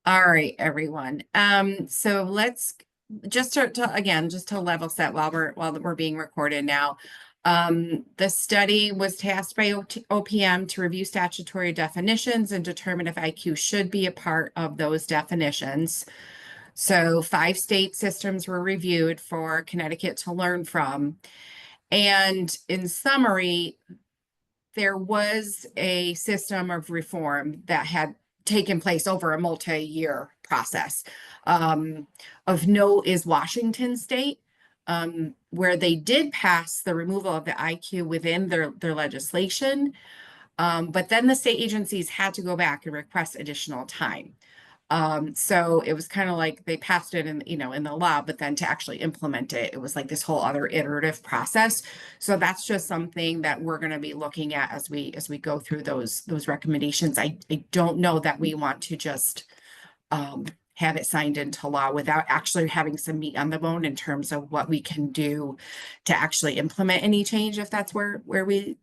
All right, everyone. So let's just again, just to level set while we're being recorded now. The study was tasked by OPM to review statutory definitions and determine if IQ should be a part of those definitions. So 5 state systems were reviewed for Connecticut to learn from. And in summary, there was a system of reform that had taken place over a multi-year process. Of note is Washington State, where they did pass the removal of the IQ within their legislation, but then the state agencies had to go back and request additional time. So it was kind of like they passed it in the law, but then to actually implement it, it was like this whole other iterative process. So that's just something that we're going to be looking at as we go through those recommendations. I don't know that we want to just have it signed into law without actually having some meat on the bone in terms of what we can do to actually implement any change if that's where we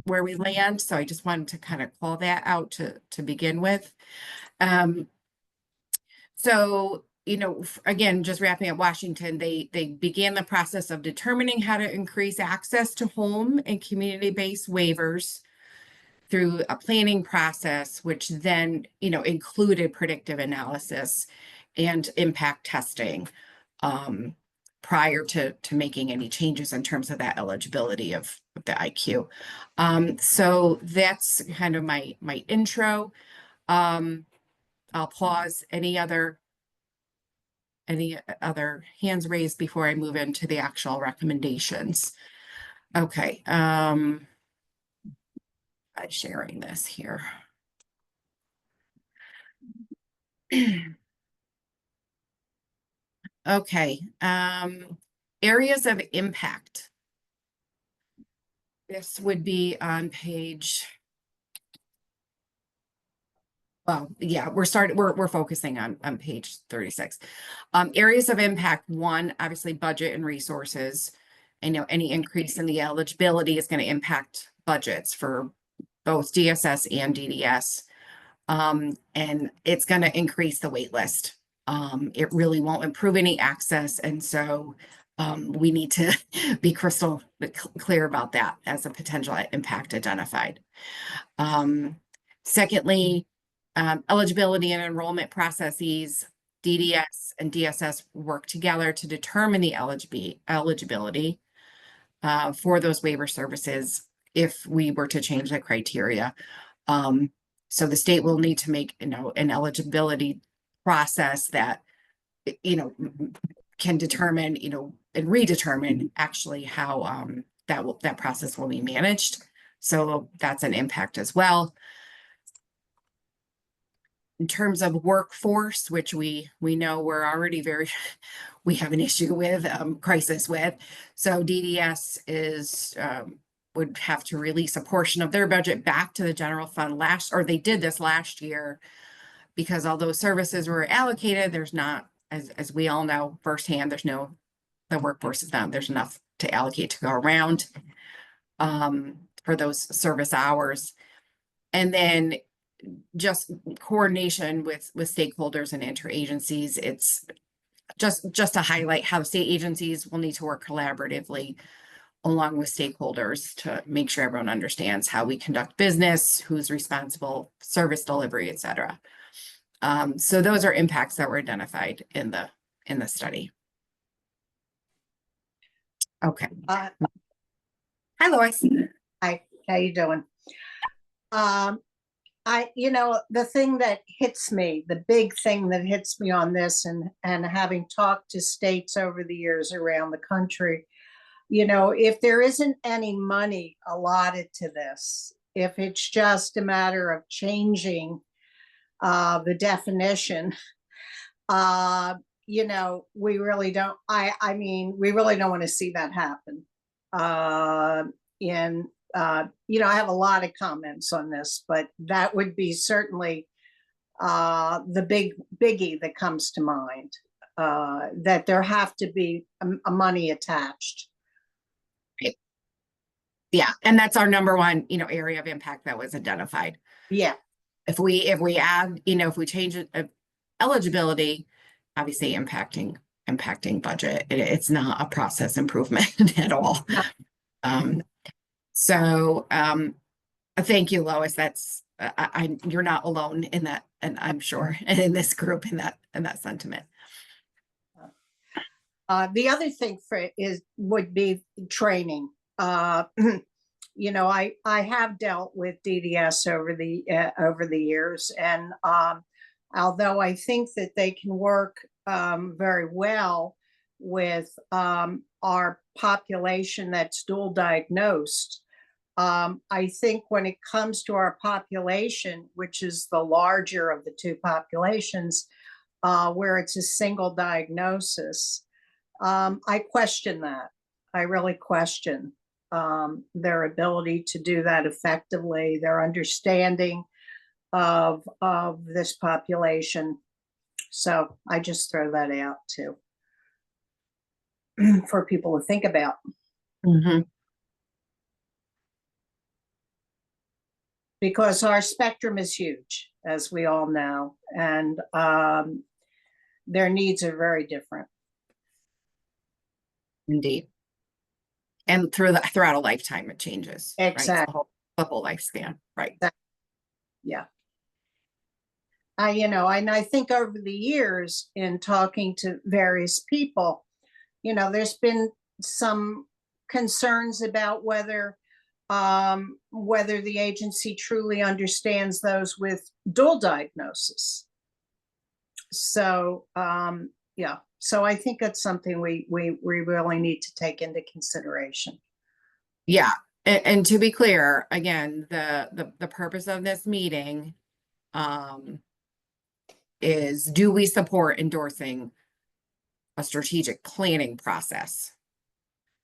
land. So I just wanted to kind of call that out to begin with. So, again, just wrapping up Washington, they began the process of determining how to increase access to home and community-based waivers through a planning process, which then, included predictive analysis and impact testing prior to making any changes in terms of that eligibility of the IQ. So that's kind of my intro. I'll pause. Any other hands raised before I move into the actual recommendations? Okay. I'm sharing this here. Okay. Areas of impact. This would be on page. Well, yeah, we're focusing on page 36. Areas of impact, one, obviously budget and resources. I know any increase in the eligibility is going to impact budgets for both DSS and DDS. And it's going to increase the wait list. It really won't improve any access. And so we need to be crystal clear about that as a potential impact identified. Secondly, eligibility and enrollment processes, DDS and DSS work together to determine the eligibility for those waiver services if we were to change the criteria. So the state will need to make, an eligibility process that, can determine, and redetermine actually how that process will be managed. So that's an impact as well. In terms of workforce, which we know we're already we have an issue with, crisis with. So DDS would have to release a portion of their budget back to the general fund they did this last year, because although services were allocated, there's not, as we all know firsthand, the workforce is not, there's enough to allocate to go around for those service hours. And then just coordination with stakeholders and interagencies. It's just to highlight how state agencies will need to work collaboratively along with stakeholders to make sure everyone understands how we conduct business, who's responsible, service delivery, et cetera. So those are impacts that were identified in the study. Okay. Hi, Lois. Hi, how you doing? The thing that hits me, the big thing that hits me on this, and having talked to states over the years around the country, if there isn't any money allotted to this, if it's just a matter of changing the definition, we really don't, we really don't want to see that happen. I have a lot of comments on this, but that would be certainly the biggie that comes to mind, that there have to be a money attached. Yeah, and that's our number one, area of impact that was identified. Yeah. If we add, if we change it, eligibility, obviously impacting budget. It's not a process improvement at all. No. Um, so thank you, Lois. That's you're not alone in that, and I'm sure in this group in that sentiment. The other thing would be training. I have dealt with DDS over the years, and although I think that they can work very well with our population that's dual diagnosed, I think when it comes to our population, which is the larger of the two populations, where it's a single diagnosis, I question that. I really question their ability to do that effectively, their understanding of this population. So I just throw that out too for people to think about. Mm-hmm. Because our spectrum is huge, as we all know, and their needs are very different. Indeed. And throughout a lifetime, it changes. Exactly. Right? The whole lifespan, right? Yeah. And I think over the years in talking to various people, there's been some concerns about whether the agency truly understands those with dual diagnosis. So yeah, so I think that's something we really need to take into consideration. Yeah, and to be clear, again, the purpose of this meeting is, do we support endorsing a strategic planning process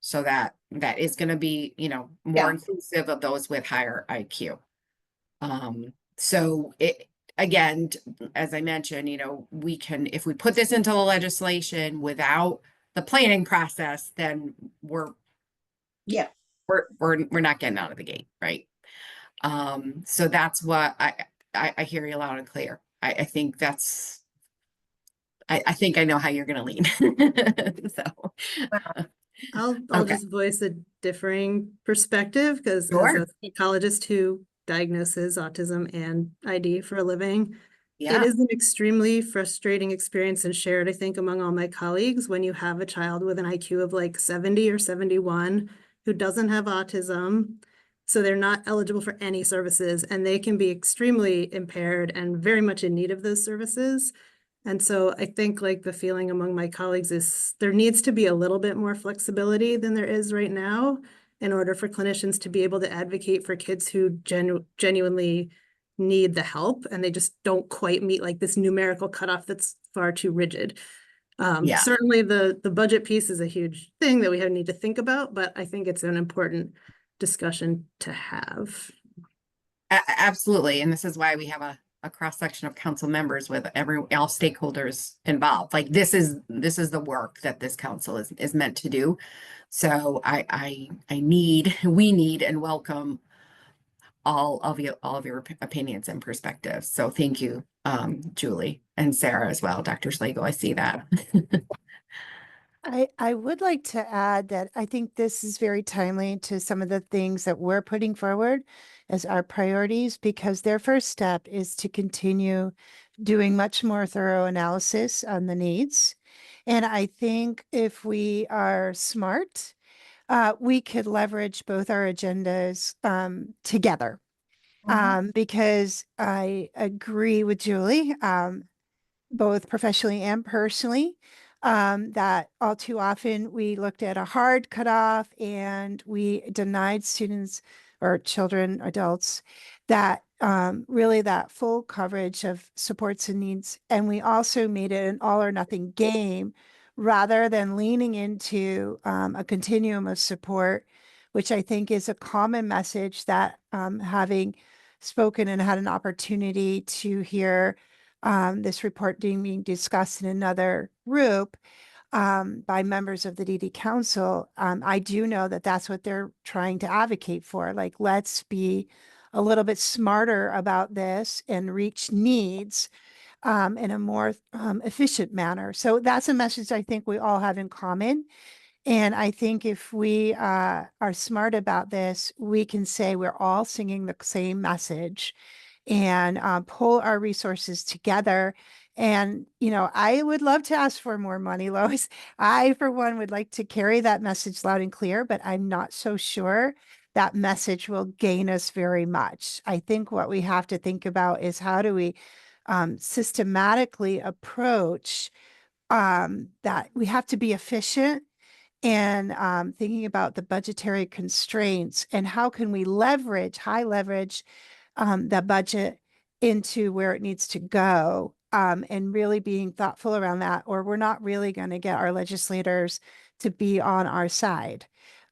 so that is going to be, more inclusive of those with higher IQ. So it, again, as I mentioned, we can, if we put this into the legislation without the planning process, then we're not getting out of the gate, right? So that's what I hear you loud and clear. I think that's, I think I know how you're going to lean. So I'll okay. just voice a differing perspective, because Sure. as a psychologist who diagnoses autism and ID for a living, Yeah. it is an extremely frustrating experience and shared, I think, among all my colleagues when you have a child with an IQ of like 70 or 71 who doesn't have autism. So they're not eligible for any services, and they can be extremely impaired and very much in need of those services. And so I think like the feeling among my colleagues is there needs to be a little bit more flexibility than there is right now in order for clinicians to be able to advocate for kids who genuinely need the help, and they just don't quite meet like this numerical cutoff that's far too rigid. Yeah. Certainly the budget piece is a huge thing that we need to think about, but I think it's an important discussion to have. Absolutely. And this is why we have a cross section of council members with all stakeholders involved. Like this is the work that this council is meant to do. So we need and welcome all of your opinions and perspectives. So thank you, Julie and Sarah as well. Dr. Schlegel, I see that. I would like to add that I think this is very timely to some of the things that we're putting forward as our priorities, because their first step is to continue doing much more thorough analysis on the needs. And I think if we are smart, we could leverage both our agendas together. Because I agree with Julie, both professionally and personally, that all too often we looked at a hard cutoff and we denied students or children, adults, that really that full coverage of supports and needs. And we also made it an all or nothing game rather than leaning into a continuum of support, which I think is a common message that having spoken and had an opportunity to hear this report being discussed in another group by members of the DD Council, I do know that that's what they're trying to advocate for. Like, let's be a little bit smarter about this and reach needs in a more efficient manner. So that's a message I think we all have in common. And I think if we are smart about this, we can say we're all singing the same message and pull our resources together. And, you know, I would love to ask for more money, Lois. I, for one, would like to carry that message loud and clear, but I'm not so sure that message will gain us very much. I think what we have to think about is how do we systematically approach that we have to be efficient and thinking about the budgetary constraints and how can we leverage, high leverage the budget into where it needs to go and really being thoughtful around that, or we're not really going to get our legislators to be on our side.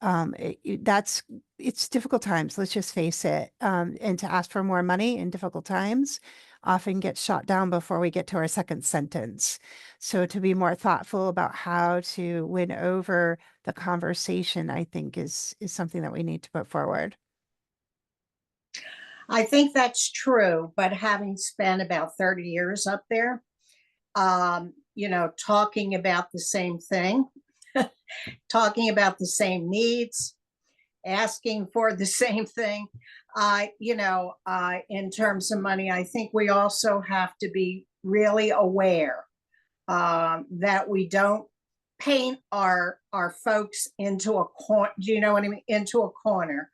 It's difficult times, let's just face it. And to ask for more money in difficult times often gets shot down before we get to our second sentence. So to be more thoughtful about how to win over the conversation, I think is something that we need to put forward. I think that's true, but having spent about 30 years up there, you know, talking about the same thing, talking about the same needs, asking for the same thing, you know, in terms of money, I think we also have to be really aware that we don't paint our folks into a corner. Do you know what I mean? Into a corner.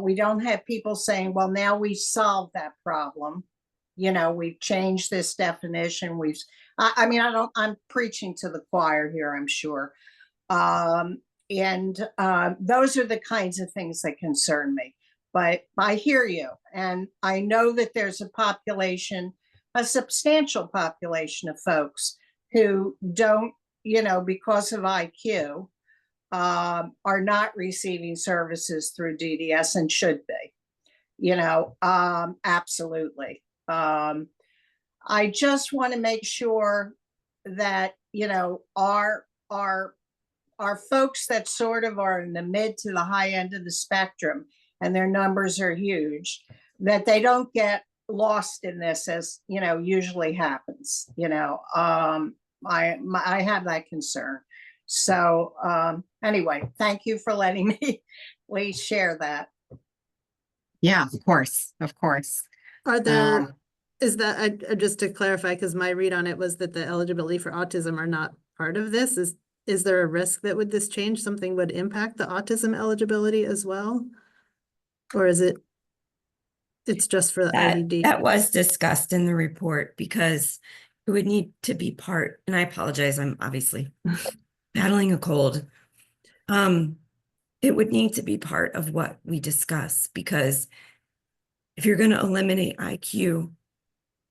We don't have people saying, well, now we solved that problem. You know, we've changed this definition. I mean, I'm preaching to the choir here, I'm sure. And those are the kinds of things that concern me. But I hear you. And I know that there's a population, a substantial population of folks who don't, you know, because of IQ, are not receiving services through DDS and should be, you know, absolutely. I just want to make sure that, you know, our folks that sort of are in the mid to the high end of the spectrum, and their numbers are huge, that they don't get lost in this, as, you know, usually happens, you know. I have that concern. So anyway, thank you for letting me please share that. Yeah, of course, of course. Are there, Um, is that, just to clarify, because my read on it was that the eligibility for autism are not part of this. Is there a risk that with this change, something would impact the autism eligibility as well? Or is it's just for the IVD? That was discussed in the report because it would need to be part, and I apologize, I'm obviously battling a cold. It would need to be part of what we discuss, because if you're going to eliminate IQ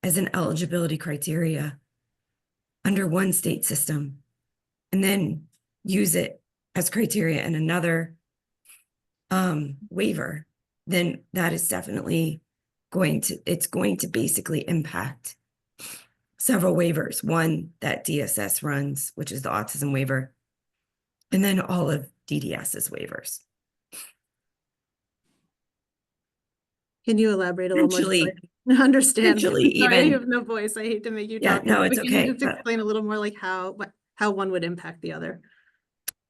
as an eligibility criteria under one state system and then use it as criteria in another waiver, then that is definitely it's going to basically impact several waivers. One that DSS runs, which is the autism waiver, and then all of DDS's waivers. Can you elaborate a little more? Potentially- I understand. potentially Sorry, I even- have no voice. I hate to make you Yeah, talk. no, but it's can you okay, just but- explain a little more like how one would impact the other?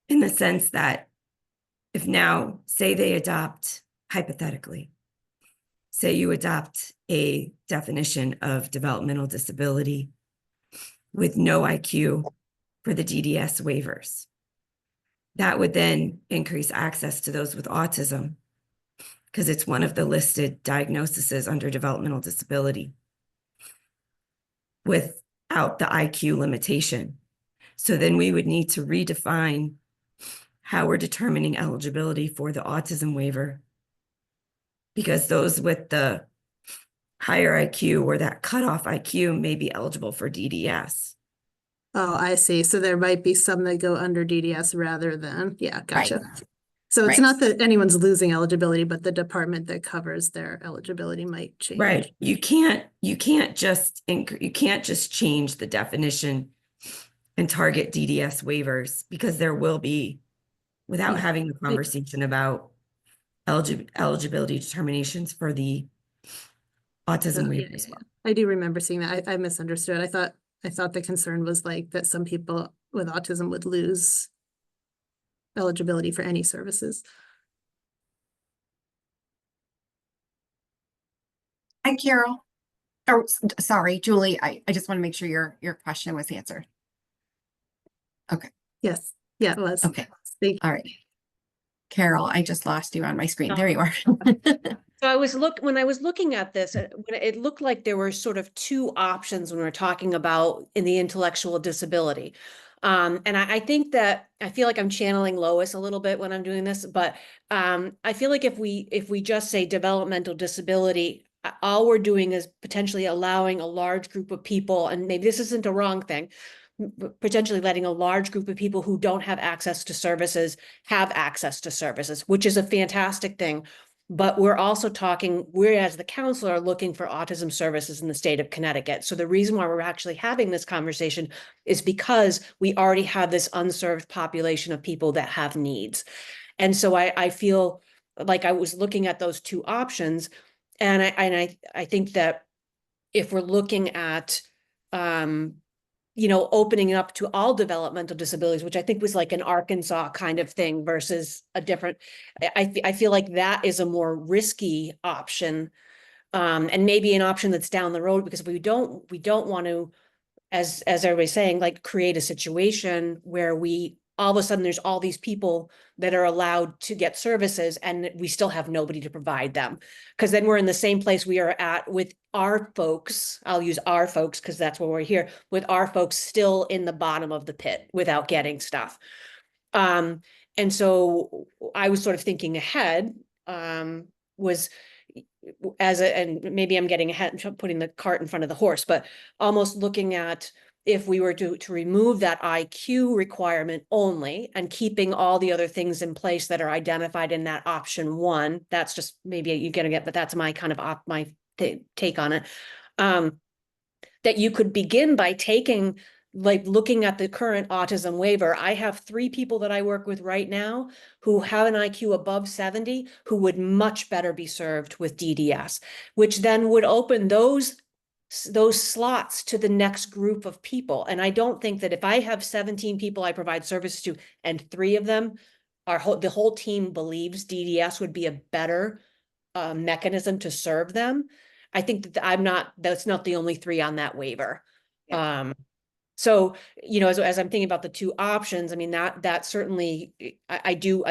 In the sense that if now, say they adopt, hypothetically, say you adopt a definition of developmental disability with no IQ for the DDS waivers, that would then increase access to those with autism because it's one of the listed diagnoses under developmental disability without the IQ limitation. So then we would need to redefine how we're determining eligibility for the autism waiver, because those with the higher IQ or that cutoff IQ may be eligible for DDS. Oh, I see. So there might be some that go under DDS rather than, yeah, gotcha. So it's Right. not that anyone's losing eligibility, but the department that covers their eligibility might change. Right. You can't just change the definition and target DDS waivers, because there will be, without Yeah. having the conversation about eligibility determinations for the autism Yeah, waiver yeah, as yeah. well. I do remember seeing that. I misunderstood. I thought the concern was like that some people with autism would lose eligibility for any services. Hi, Carol. Oh, sorry, Julie. I just want to make sure your question was answered. Okay. Yes, yeah, it was. Okay. Thank All right. Carol, I just lost you on my screen. There you are. So when I was looking at this, when it looked like there were sort of two options when we were talking about in the intellectual disability. And I think that I feel like I'm channeling Lois a little bit when I'm doing this, but I feel like if we just say developmental disability, all we're doing is potentially allowing a large group of people, and maybe this isn't a wrong thing, potentially letting a large group of people who don't have access to services have access to services, which is a fantastic thing. But we're also talking, we as the council are looking for autism services in the state of Connecticut. So the reason why we're actually having this conversation is because we already have this unserved population of people that have needs. And so I feel like I was looking at those two options, and I think that if we're looking at opening it up to all developmental disabilities, which I think was like an Arkansas kind of thing versus a different, I feel like that is a more risky option. And maybe an option that's down the road, because we don't want to, as everybody's saying, like create a situation where we all of a sudden there's all these people that are allowed to get services and we still have nobody to provide them. Because then we're in the same place we are at with our folks. I'll use our folks because that's where we're here, with our folks still in the bottom of the pit without getting stuff. And so I was sort of thinking ahead, was and maybe I'm getting ahead, putting the cart in front of the horse, but almost looking at if we were to remove that IQ requirement only and keeping all the other things in place that are identified in that option one. That's just maybe you're gonna get, but that's my kind of my take on it. That you could begin by taking, like looking at the current autism waiver. I have 3 people that I work with right now who have an IQ above 70 who would much better be served with DDS, which then would open those slots to the next group of people. And I don't think that if I have 17 people I provide services to and 3 of them the whole team believes DDS would be a better mechanism to serve them, I think that that's not the only 3 on that waiver. Yeah. So, as I'm thinking about the 2 options, I mean, that certainly, I do,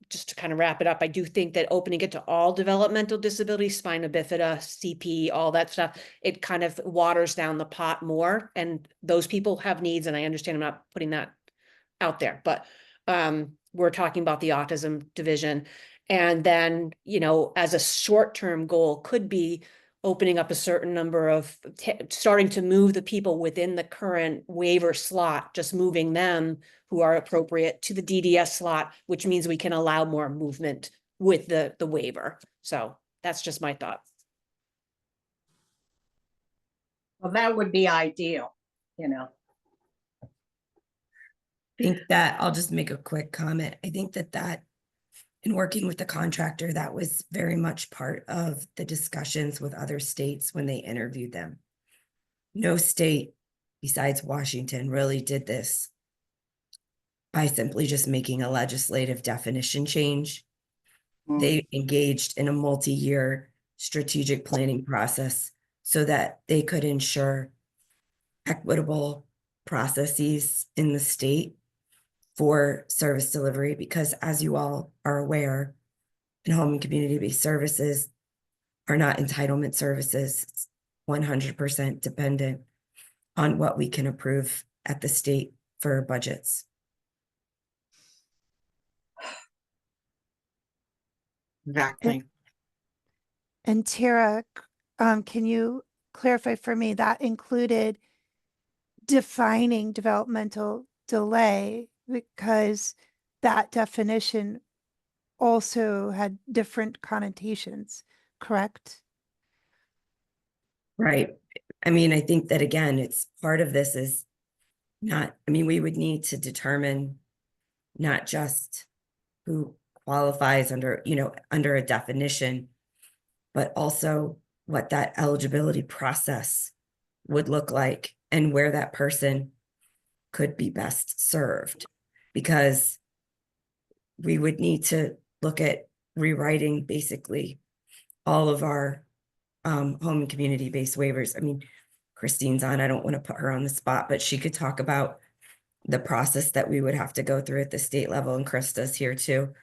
just to kind of wrap it up, I do think that opening it to all developmental disabilities, spina bifida, CP, all that stuff, it kind of waters down the pot more. And those people have needs, and I understand I'm not putting that out there, but we're talking about the autism division. And then, as a short-term goal could be opening up a certain number of, starting to move the people within the current waiver slot, just moving them who are appropriate to the DDS slot, which means we can allow more movement with the waiver. So that's just my thought. Well, that would be ideal, I think that I'll just make a quick comment. I think that in working with the contractor, that was very much part of the discussions with other states when they interviewed them. No state besides Washington really did this by simply just making a legislative definition change. They engaged in a multi-year strategic planning process so that they could ensure equitable processes in the state for service delivery, because as you all are aware, in home and community-based services are not entitlement services. It's 100% dependent on what we can approve at the state for budgets. Exactly. And Tara, can you clarify for me that included defining developmental delay, because that definition also had different connotations, correct? Right. I mean, I think that again, it's part of this is not, I mean, we would need to determine not just who qualifies under, under a definition, but also what that eligibility process would look like and where that person could be best served. Because we would need to look at rewriting basically all of our home and community-based waivers. I mean, Christine's on, I don't want to put her on the spot, but she could talk about the process that we would have to go through at the state level, and Krista's here too.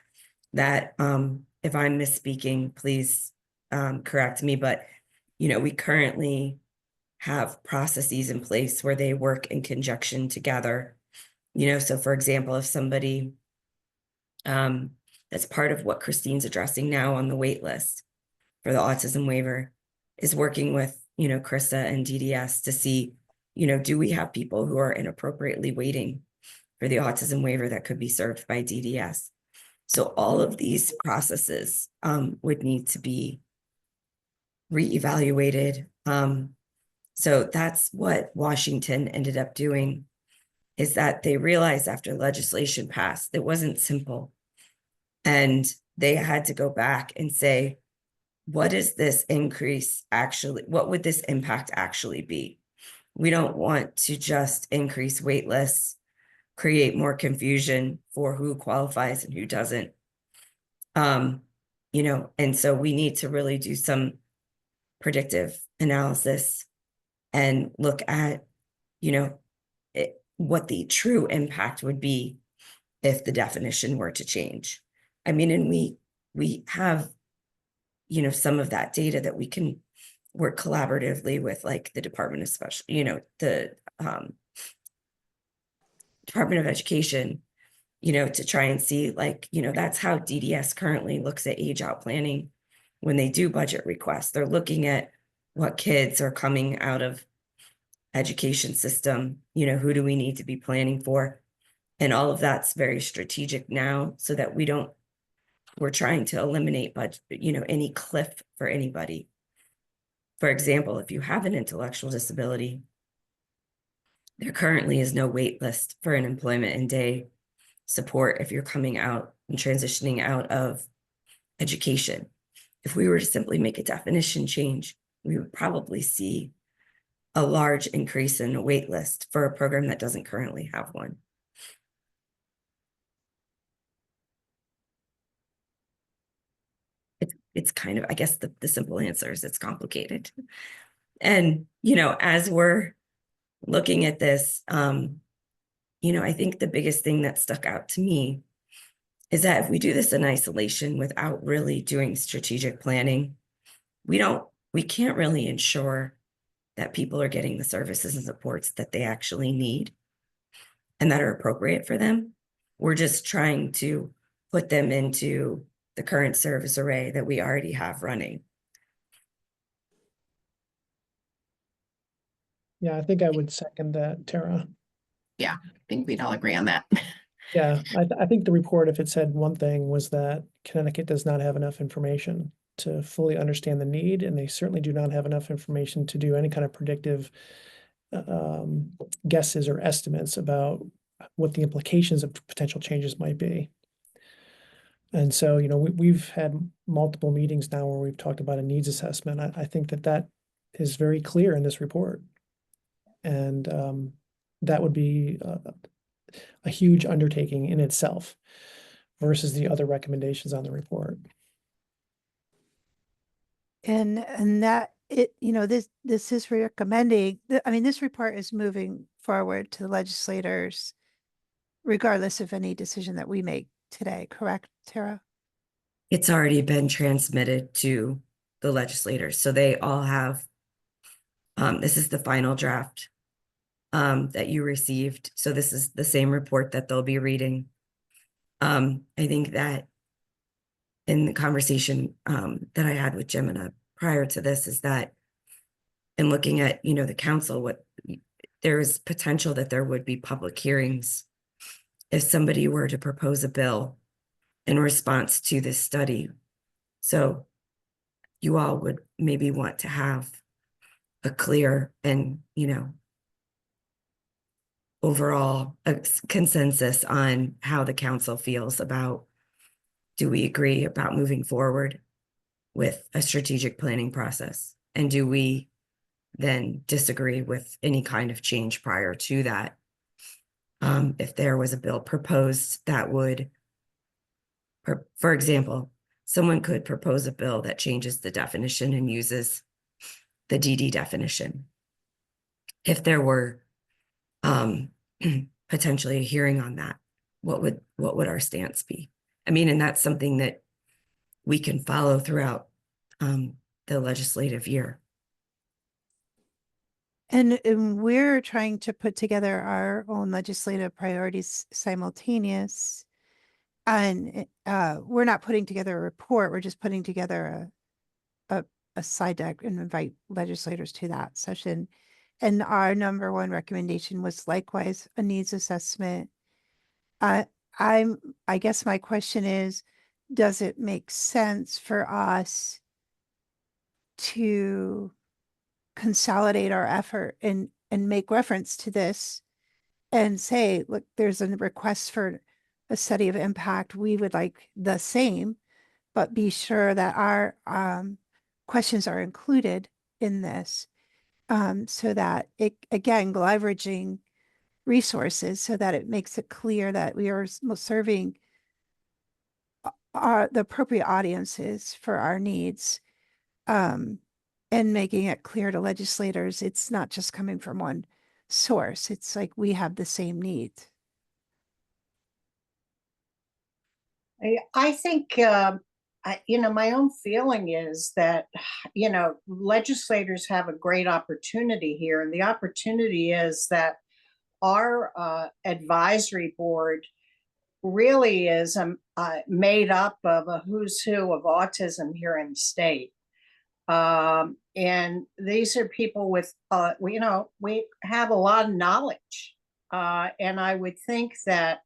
That if I'm misspeaking, please correct me, but you know, we currently have processes in place where they work in conjunction together. You know, so for example, if somebody that's part of what Christine's addressing now on the wait list for the autism waiver is working with, you know, Krista and DDS to see, you know, do we have people who are inappropriately waiting for the autism waiver that could be served by DDS? So all of these processes would need to be reevaluated. So that's what Washington ended up doing, is that they realized after legislation passed, it wasn't simple. And they had to go back and say, what is this increase actually, what would this impact actually be? We don't want to just increase wait lists, create more confusion for who qualifies and who doesn't. You know, and so we need to really do some predictive analysis and look at, you know, what the true impact would be if the definition were to change. I mean, and we have, you know, some of that data that we can work collaboratively with, like the Department of Special, you know, the Department of Education, you know, to try and see, like, you know, that's how DDS currently looks at age out planning when they do budget requests. They're looking at what kids are coming out of education system, you know, who do we need to be planning for? And all of that's very strategic now, so that we're trying to eliminate budget, you know, any cliff for anybody. For example, if you have an intellectual disability, there currently is no wait list for an employment and day support if you're coming out and transitioning out of education. If we were to simply make a definition change, we would probably see a large increase in a wait list for a program that doesn't currently have one. It's kind of, I guess the simple answer is it's complicated. And, you know, as we're looking at this, you know, I think the biggest thing that stuck out to me is that if we do this in isolation without really doing strategic planning, we can't really ensure that people are getting the services and supports that they actually need and that are appropriate for them. We're just trying to put them into the current service array that we already have running. Yeah, I think I would second that, Tara. I think we'd all agree on that. Yeah, I think the report, if it said one thing, was that Connecticut does not have enough information to fully understand the need, and they certainly do not have enough information to do any kind of predictive guesses or estimates about what the implications of potential changes might be. And so, you know, we've had multiple meetings now where we've talked about a needs assessment. I think that is very clear in this report. And that would be a huge undertaking in itself versus the other recommendations on the report. And that you know, this is recommending, I mean, this report is moving forward to the legislators regardless of any decision that we make today, correct, Tara? It's already been transmitted to the legislators. So they all have, this is the final draft that you received. So this is the same report that they'll be reading. I think that in the conversation that I had with Jemina prior to this is that in looking at, you know, the council, there is potential that there would be public hearings if somebody were to propose a bill in response to this study. So you all would maybe want to have a clear and, you know, overall consensus on how the council feels about, do we agree about moving forward with a strategic planning process? And do we then disagree with any kind of change prior to that? If there was a bill proposed that would, for example, someone could propose a bill that changes the definition and uses the DD definition. If there were potentially a hearing on that, what would our stance be? I mean, and that's something that we can follow throughout the legislative year. And we're trying to put together our own legislative priorities simultaneous. And we're not putting together a report, we're just putting together a slide deck and invite legislators to that session. And our number one recommendation was likewise a needs assessment. I guess my question is, does it make sense for us to consolidate our effort and make reference to this and say, look, there's a request for a study of impact. We would like the same, but be sure that our questions are included in this, so that it, again, leveraging resources so that it makes it clear that we are serving the appropriate audiences for our needs, and making it clear to legislators it's not just coming from one source. It's like we have the same needs. I think, my own feeling is that, legislators have a great opportunity here. And the opportunity is that our advisory board really is made up of a who's who of autism here in the state. And these are people with, we have a lot of knowledge. And I would think that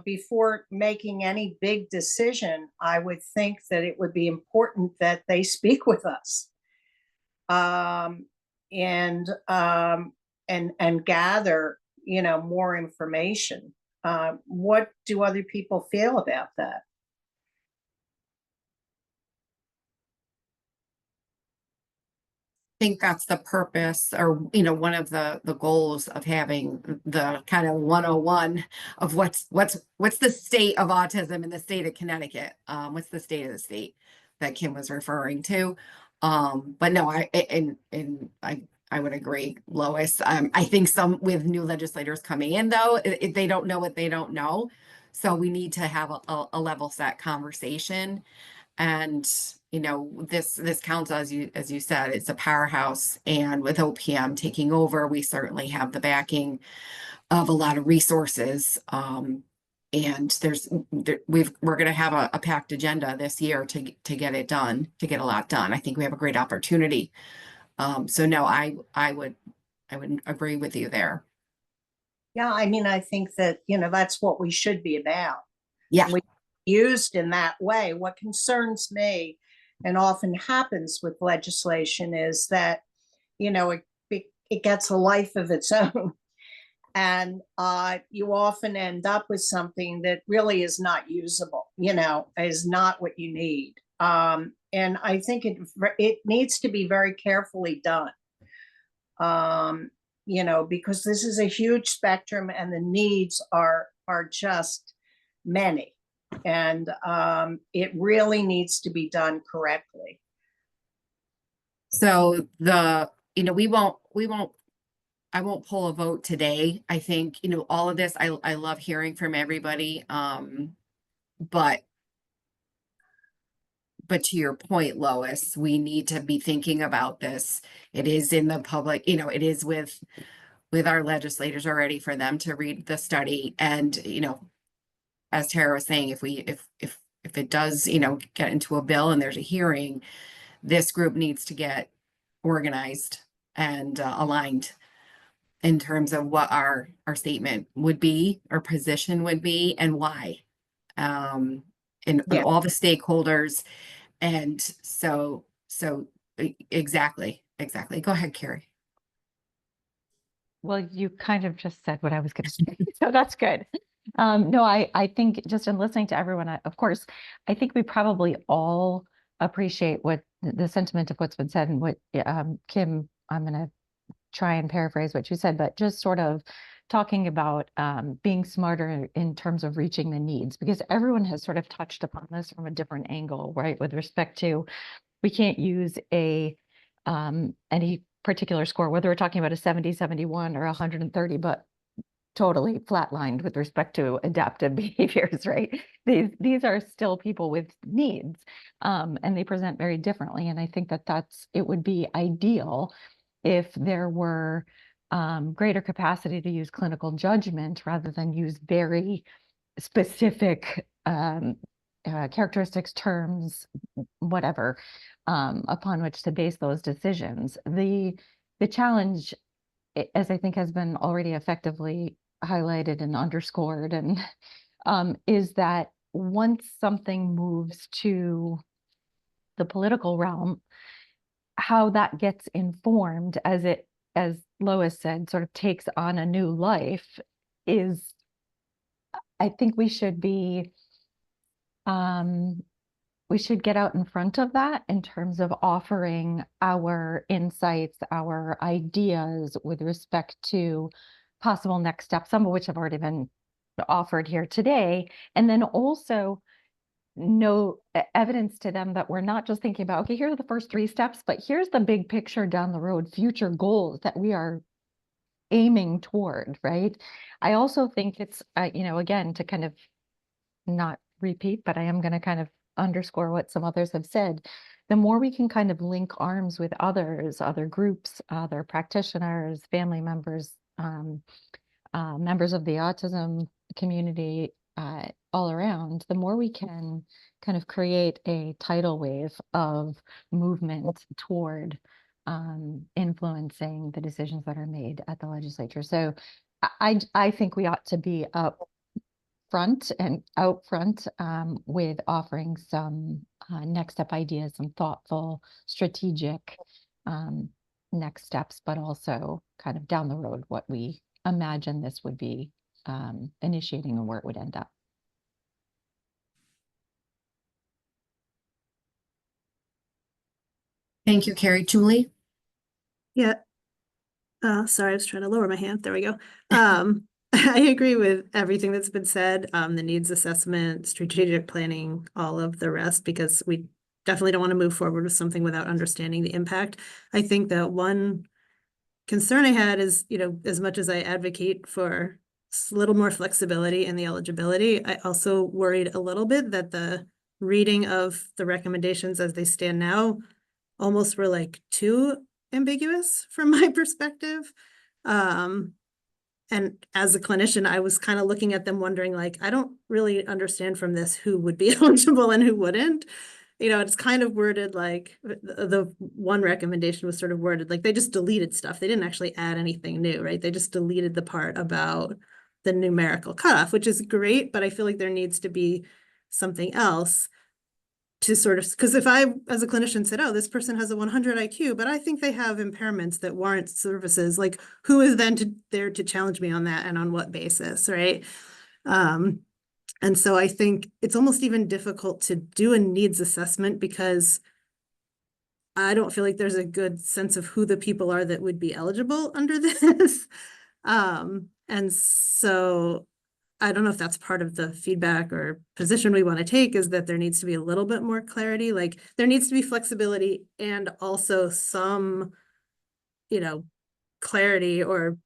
before making any big decision, I would think that it would be important that they speak with us, and gather, more information. What do other people feel about that? Think that's the purpose, or one of the goals of having the kind of 101 of what's the state of autism in the state of Connecticut. What's the state of the state that Kim was referring to? But no, I would agree, Lois. I think some with new legislators coming in, though, they don't know what they don't know, so we need to have a level set conversation. And this council, as you said, it's a powerhouse, and with OPM taking over, we certainly have the backing of a lot of resources. And we're going to have a packed agenda this year to get it done, to get a lot done. I think we have a great opportunity. So no, I would agree with you there. Yeah, I think that, that's what we should be about. Yeah. Used in that way. What concerns me, and often happens with legislation, is that it gets a life of its own, and you often end up with something that really is not usable, is not what you need. And I think it needs to be very carefully done, because this is a huge spectrum and the needs are just many. And it really needs to be done correctly. So I won't pull a vote today. I think, all of this, I love hearing from everybody. But to your point, Lois, we need to be thinking about this. It is in the public, it is with our legislators already, for them to read the study. And, as Tara was saying, if it does, get into a bill and there's a hearing, this group needs to get organized and aligned in terms of what our statement would be, our position would be, and why. And all the stakeholders. And so exactly. Go ahead, Carrie. Well, you kind of just said what I was going to say, so that's good. No, I think just in listening to everyone, of course, I think we probably all appreciate what the sentiment of what's been said and what Kim, I'm going to try and paraphrase what you said, but just sort of talking about being smarter in terms of reaching the needs, because everyone has sort of touched upon this from a different angle, right? With respect to, we can't use any particular score, whether we're talking about a 70, 71 or 130, but totally flatlined with respect to adaptive behaviors, right? These are still people with needs, and they present very differently. And I think that it would be ideal if there were greater capacity to use clinical judgment rather than use very specific characteristics, terms, whatever, upon which to base those decisions. The challenge, as I think has been already effectively highlighted and underscored, and is that once something moves to the political realm, how that gets informed as Lois said, sort of takes on a new life is, I think we should get out in front of that in terms of offering our insights, our ideas with respect to possible next steps, some of which have already been offered here today. And then also no evidence to them that we're not just thinking about, okay, here are the first 3 steps, but here's the big picture down the road, future goals that we are aiming toward, right? I also think it's, again, to kind of not repeat, but I am going to kind of underscore what some others have said. The more we can kind of link arms with others, other groups, other practitioners, family members, members of the autism community, all around, the more we can kind of create a tidal wave of movement toward influencing the decisions that are made at the legislature. So I think we ought to be up front and out front with offering some next step ideas, some thoughtful, strategic next steps, but also kind of down the road what we imagine this would be initiating and where it would end up. Thank you, Carrie. Julie? Yeah. Sorry, I was trying to lower my hand. There we go. I agree with everything that's been said, the needs assessment, strategic planning, all of the rest, because we definitely don't want to move forward with something without understanding the impact. I think that one concern I had is, as much as I advocate for a little more flexibility in the eligibility, I also worried a little bit that the reading of the recommendations as they stand now almost were like too ambiguous from my perspective. And as a clinician, I was kind of looking at them wondering, like, I don't really understand from this who would be eligible and who wouldn't. It's kind of worded like the one recommendation was sort of worded like they just deleted stuff. They didn't actually add anything new, right? They just deleted the part about the numerical cutoff, which is great, but I feel like there needs to be something else to sort of, because if I, as a clinician, said, oh, this person has a 100 IQ, but I think they have impairments that warrant services, like who is then there to challenge me on that and on what basis, right? And so I think it's almost even difficult to do a needs assessment because I don't feel like there's a good sense of who the people are that would be eligible under this. And so I don't know if that's part of the feedback or position we want to take, is that there needs to be a little bit more clarity. Like there needs to be flexibility and also some, clarity or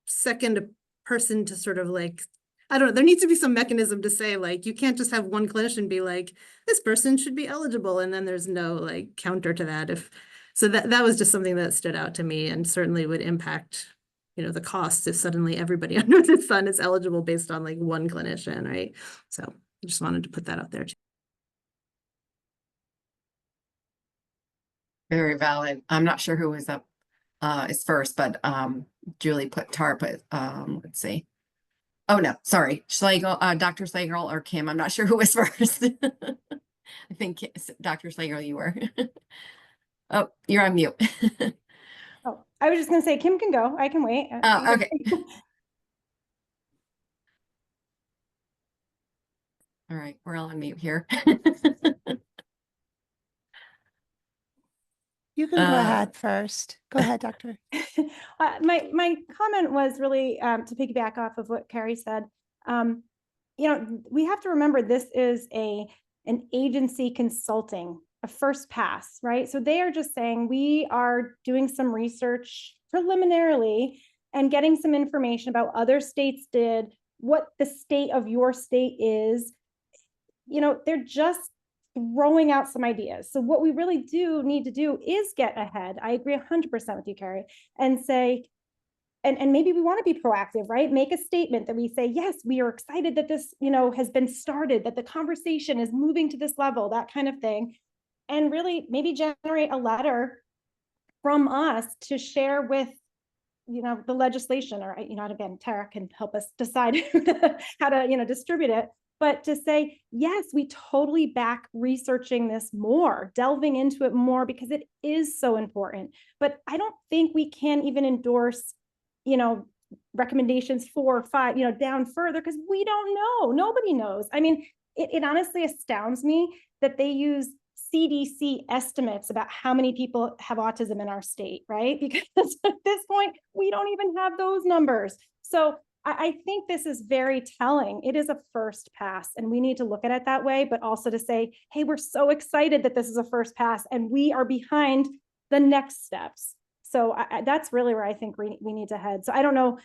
second person to sort of like, I don't know, there needs to be some mechanism to say, like, you can't just have one clinician be like, this person should be eligible. And then there's no like counter to that. So that was just something that stood out to me and certainly would impact, the cost if suddenly everybody under the sun is eligible based on like one clinician, right? So I just wanted to put that out there too. Very valid. I'm not sure who was up is first, but Julie put let's see. Oh no, sorry. Schlegel, Dr. Schlegel or Kim. I'm not sure who was first. I think Dr. Schlegel, you were. Oh, you're on mute. Oh, I was just gonna say Kim can go. I can wait. Oh, okay. All right, we're all on mute here. You can go ahead first. Go ahead, Doctor. My comment was really to piggyback off of what Carrie said. You know, we have to remember this is an agency consulting, a first pass, right? So they are just saying we are doing some research preliminarily and getting some information about other states did, what the state of your state is. You know, they're just throwing out some ideas. So what we really do need to do is get ahead. I agree 100% with you, Carrie, and say, and maybe we want to be proactive, right? Make a statement that we say, yes, we are excited that this, you know, has been started, that the conversation is moving to this level, that kind of thing. And really maybe generate a letter from us to share with, you know, the legislation, or, you know, again, Tara can help us decide how to, you know, distribute it. But to say, yes, we totally back researching this more, delving into it more, because it is so important. But I don't think we can even endorse, you know, recommendations 4 or 5, you know, down further, because we don't know. Nobody knows. I mean, it honestly astounds me that they use CDC estimates about how many people have autism in our state, right? Because at this point, we don't even have those numbers. So I think this is very telling. It is a first pass, and we need to look at it that way, but also to say, hey, we're so excited that this is a first pass and we are behind the next steps. So that's really where I think we need to head. So I don't know,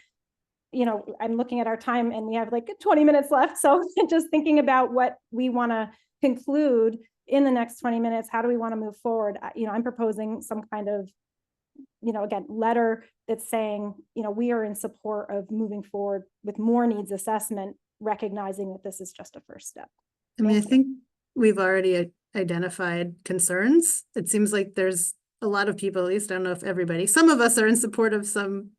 you know, I'm looking at our time and we have like 20 minutes left. So just thinking about what we want to conclude in the next 20 minutes, how do we want to move forward? You know, I'm proposing some kind of, you know, again, letter that's saying, you know, we are in support of moving forward with more needs assessment, recognizing that this is just a first step. I mean, I think we've already identified concerns. It seems like there's a lot of people, at least I don't know if everybody, some of us are in support of some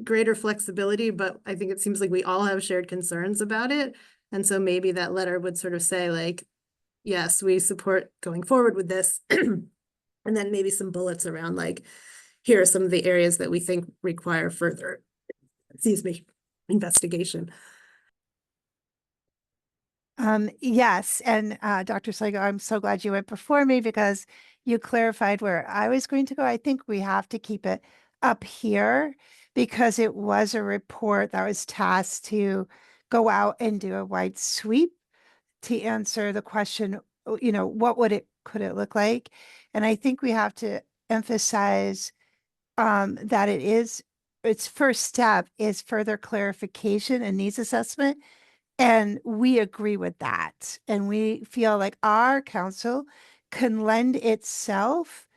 greater flexibility, but I think it seems like we all have shared concerns about it. And so maybe that letter would sort of say like, yes, we support going forward with this. And then maybe some bullets around like, here are some of the areas that we think require further, investigation. Yes, and Dr. Sligo, I'm so glad you went before me because you clarified where I was going to go. I think we have to keep it up here because it was a report that was tasked to go out and do a wide sweep to answer the question, you know, what could it look like? And I think we have to emphasize that its first step is further clarification and needs assessment. And we agree with that. And we feel like our council can lend itself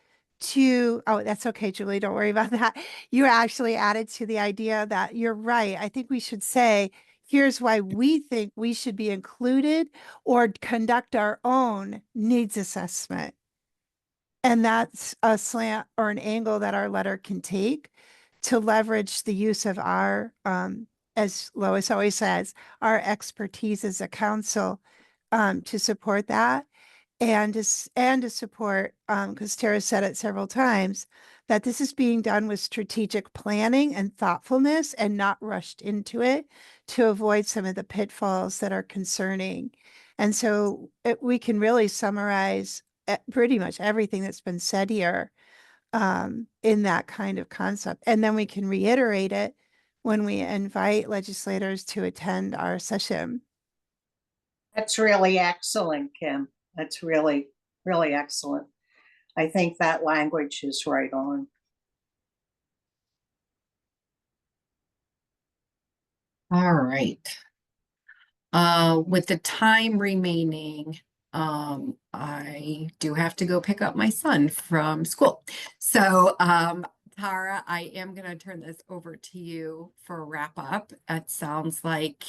to, oh, that's okay, Julie, don't worry about that. You actually added to the idea that you're right. I think we should say, here's why we think we should be included or conduct our own needs assessment. And that's a slant or an angle that our letter can take to leverage the use of our, as Lois always says, our expertise as a council to support that and to support, because Tara said it several times, that this is being done with strategic planning and thoughtfulness and not rushed into it to avoid some of the pitfalls that are concerning. And so we can really summarize pretty much everything that's been said here in that kind of concept. And then we can reiterate it when we invite legislators to attend our session. That's really excellent, Kim. That's really, really excellent. I think that language is right on. All right. With the time remaining, I do have to go pick up my son from school. So, Tara, I am going to turn this over to you for a wrap up. It sounds like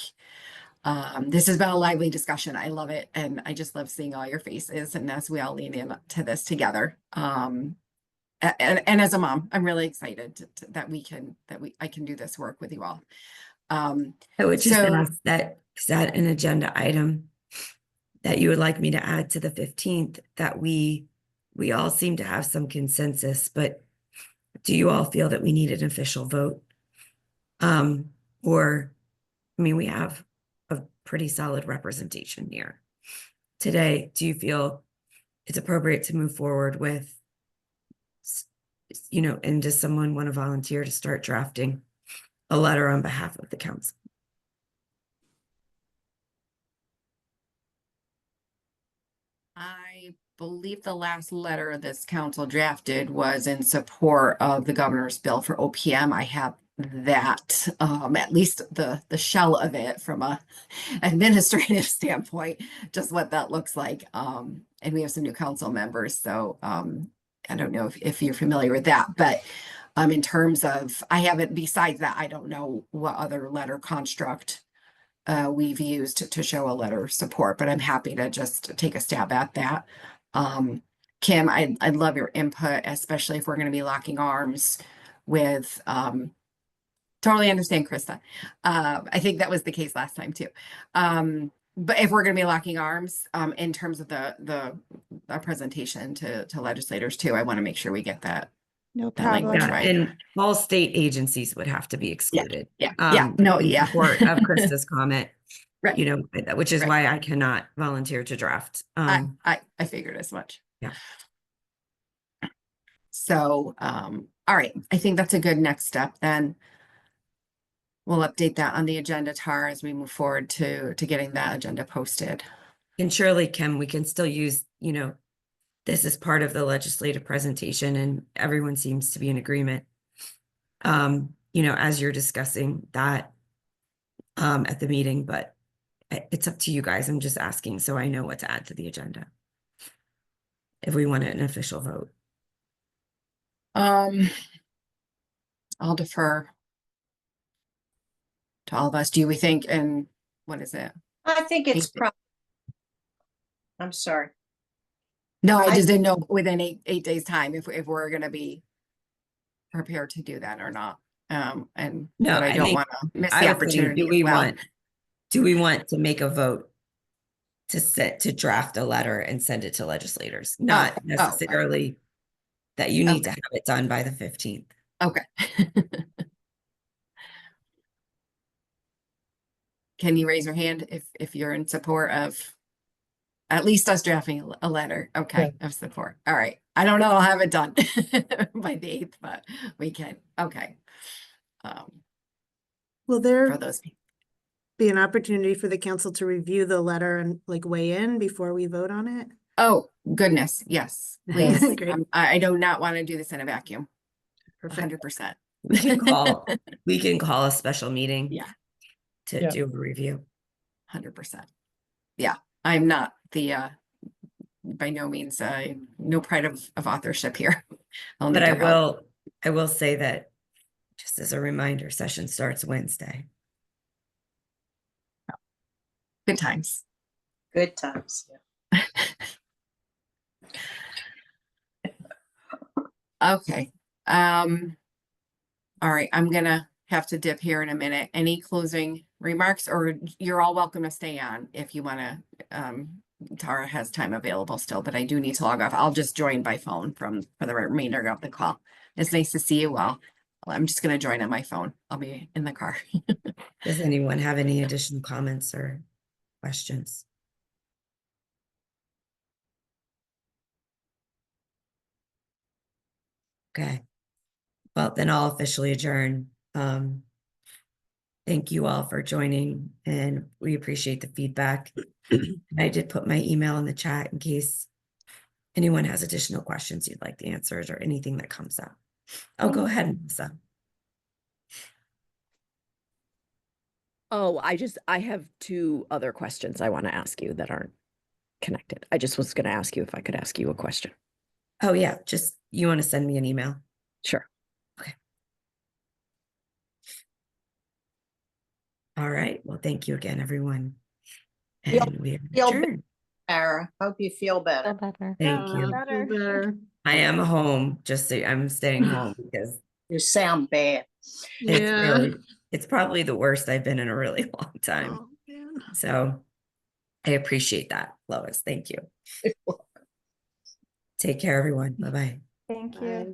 this has been a lively discussion. I love it. And I just love seeing all your faces. And as we all lean in to this together, and as a mom, I'm really excited that I can do this work with you all. I would just ask that, is that an agenda item that you would like me to add to the 15th, that we all seem to have some consensus, but do you all feel that we need an official vote? Or, I mean, we have a pretty solid representation here today. Do you feel it's appropriate to move forward with you know, and does someone want to volunteer to start drafting a letter on behalf of the council? I believe the last letter this council drafted was in support of the governor's bill for OPM. I have that, at least the shell of it from a administrative standpoint, just what that looks like. And we have some new council members, so I don't know if you're familiar with that, but in terms of, I haven't, besides that, I don't know what other letter construct we've used to show a letter of support, but I'm happy to just take a stab at that. Kim, I'd love your input, especially if we're going to be locking arms with, totally understand, Krista. I think that was the case last time too. But if we're going to be locking arms, in terms of the presentation to legislators too, I want to make sure we get that. No That language, problem. right. And all state agencies would have to be excluded. Yeah. No, in yeah. support of Krista's comment, Right. you know, which is Right. why I cannot volunteer to draft. I figured as much. Yeah. So, all right, I think that's a good next step then. We'll update that on the agenda, Tara, as we move forward to getting that agenda posted. And surely, Kim, we can still use, you know, this is part of the legislative presentation and everyone seems to be in agreement. You know, as you're discussing that at the meeting, but it's up to you guys. I'm just asking so I know what to add to the agenda. If we want an official vote. I'll defer to all of us. Do we think, and what is it? I think it's Thank I'm sorry. No, I I- just didn't know within eight days time if we're gonna be prepared to do that or not. And No, but I I don't think- want to miss I the was thinking, opportunity. do we want to make a vote to draft a letter and send it to legislators? Not necessarily that you need to have it done by the 15th. Okay. Can you raise your hand if you're in support of at least us drafting a letter, okay, of support? All right. I don't know, I'll have it done by the 8th, but we can, okay. Will For there those people. be an opportunity for the council to review the letter and like weigh in before we vote on it? Oh, goodness, yes, please. Great. I do not want to do this in a vacuum, Perfect. 100%. We can call a special meeting. Yeah. To do a review. 100%. Yeah, I'm not the, by no means, no pride of authorship here. But I will say that just as a reminder, session starts Wednesday. Good times. Good times. Okay. All right, I'm gonna have to dip here in a minute. Any closing remarks, or you're all welcome to stay on if you wanna, Tara has time available still, but I do need to log off. I'll just join by phone for the remainder of the call. It's nice to see you all. I'm just gonna join on my phone. I'll be in the car. Does anyone have any additional comments or questions? Okay. Well, then I'll officially adjourn. Thank you all for joining and we appreciate the feedback. I did put my email in the chat in case anyone has additional questions you'd like the answers or anything that comes up. Oh, go ahead, Melissa. Oh, I have two other questions I want to ask you that aren't connected. I just was going to ask you if I could ask you a question. Oh yeah, just you want to send me an email? Sure. Okay. All right. Well, thank you again, everyone. And we adjourn. Tara, hope you feel better. Feel better. Thank you. Better. I am home, just so I'm staying home because You sound bad. it's probably the worst I've been in a really long time. Oh, man. So I appreciate that, Lois. Thank you. Take care, everyone. Bye-bye. Thank you. Bye.